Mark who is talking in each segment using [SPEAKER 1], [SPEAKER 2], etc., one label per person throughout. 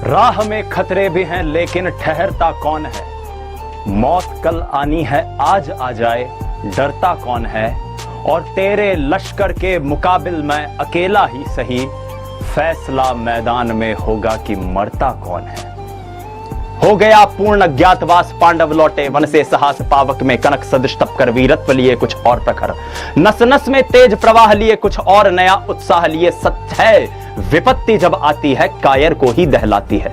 [SPEAKER 1] राह में खतरे भी हैं लेकिन ठहरता कौन है। मौत कल आनी है आज आ जाए, डरता कौन है। और तेरे लश्कर के मुकाबिल मैं अकेला ही सही, फैसला मैदान में होगा कि मरता कौन है। हो गया पूर्ण अज्ञातवास, पांडव लौटे वन से साहस पावक में, कनक सदृश तप कर वीरत्व लिए कुछ और प्रखर, नस नस में तेज प्रवाह लिए कुछ और नया उत्साह लिए। सत्य है विपत्ति जब आती है कायर को ही दहलाती है।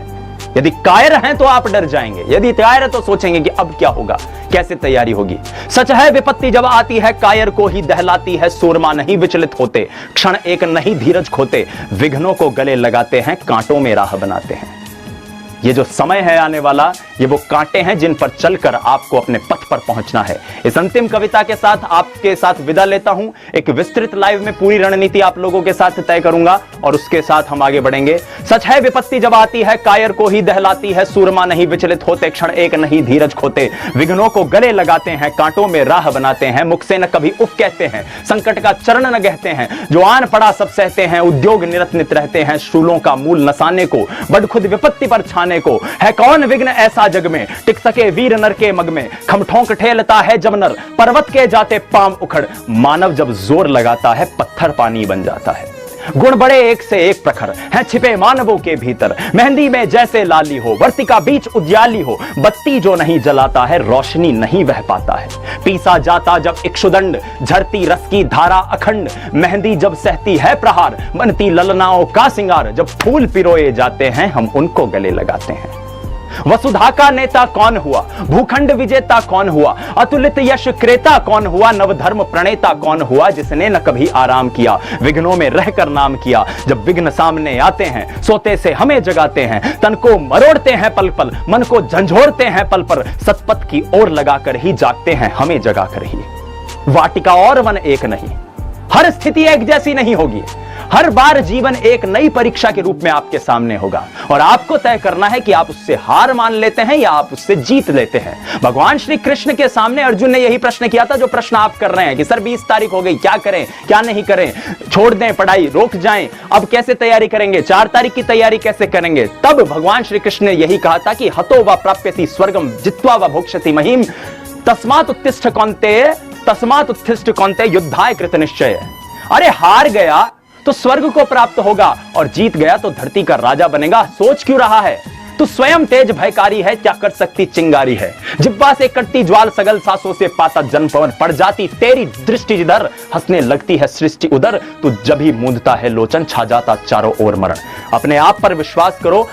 [SPEAKER 1] यदि कायर हैं तो आप डर जाएंगे, यदि कायर है तो सोचेंगे कि अब क्या होगा, कैसे तैयारी होगी। सच है विपत्ति जब आती है कायर को ही दहलाती है। सूरमा नहीं विचलित होते, क्षण एक नहीं धीरज खोते, विघ्नों को गले लगाते हैं, कांटों में राह बनाते हैं। ये जो समय है आने वाला, ये वो कांटे हैं जिन पर चलकर आपको अपने पथ पर पहुंचना है। इस अंतिम कविता के साथ आपके साथ विदा लेता हूं। एक विस्तृत लाइव में पूरी रणनीति आप लोगों के साथ तय करूंगा और उसके साथ हम आगे बढ़ेंगे। सच है विपत्ति जब आती है कायर को ही दहलाती है। सूरमा नहीं विचलित होते, क्षण एक नहीं धीरज खोते, विघ्नों को गले लगाते हैं, कांटों में राह बनाते हैं। मुख से न कभी उफ कहते हैं, संकट का चरण न कहते हैं, जो आन पड़ा सब सहते हैं। उद्योग निरत रहते हैं, शूलों का मूल नसाने को, बड़ खुद विपत्ति पर छाने को। है कौन विघ्न ऐसा जग में, टिक सके वीर नर के मग में। खमठोंक ठेलता है जब नर, पर्वत के जाते पांव उखड़। मानव जब जोर लगाता है पत्थर पानी बन जाता है। गुण बड़े एक से एक प्रखर हैं छिपे मानवों के भीतर। मेहंदी में जैसे लाली हो, वर्तिका बीच उज्याली हो। बत्ती जो नहीं जलाता है रोशनी नहीं बह पाता है। पीसा जाता जब इक्षुदंड, झरती रस की धारा अखंड। मेहंदी जब सहती है प्रहार, बनती ललनाओं का सिंगार। जब फूल पिरोए जाते हैं हम उनको गले लगाते हैं। वसुधा का नेता कौन हुआ, भूखंड विजेता कौन हुआ, अतुलित यश क्रेता कौन हुआ, नवधर्म प्रणेता कौन हुआ, जिसने न कभी आराम किया, विघ्नों में रहकर नाम किया। जब विघ्न सामने आते हैं सोते से हमें जगाते हैं। तन को मरोड़ते हैं पल पल, मन को झंझोड़ते हैं पल पर। सतपथ की ओर लगाकर ही जागते हैं हमें जगाकर ही। वाटिका और वन एक नहीं, हर स्थिति एक जैसी नहीं होगी। हर बार जीवन एक नई परीक्षा के रूप में आपके सामने होगा और आपको तय करना है कि आप उससे हार मान लेते हैं या आप उससे जीत लेते हैं। भगवान श्री कृष्ण के सामने अर्जुन ने यही प्रश्न किया था जो प्रश्न आप कर रहे हैं कि सर 20 तारीख हो गई, क्या करें क्या नहीं करें, छोड़ दें पढ़ाई, रोक जाएं, अब कैसे तैयारी करेंगे, 4 तारीख की तैयारी कैसे करेंगे। तब भगवान श्री कृष्ण ने यही कहा था कि हतो व प्राप्यति स्वर्गम जित्वा व भोक्ष्यति महीम, तस्मात् उत्तिष्ठ कौन्तेय, तस्मात् उत्तिष्ठ कौन्तेय, युद्धाय कृत निश्चय। अरे हार गया तो स्वर्ग को प्राप्त होगा और जीत गया तो धरती का राजा बनेगा। सोच क्यों रहा है, तू स्वयं तेज भयकारी है, क्या कर सकती चिंगारी है। जिब्बा से कटती ज्वाल सगल, सांसों से पाता जन पवन। पड़ जाती तेरी दृष्टि जिधर, हंसने लगती है सृष्टि उधर। तू जब ही मूंदता है लोचन, छा जाता चारों ओर मरण। अपने आप पर विश्वास करो।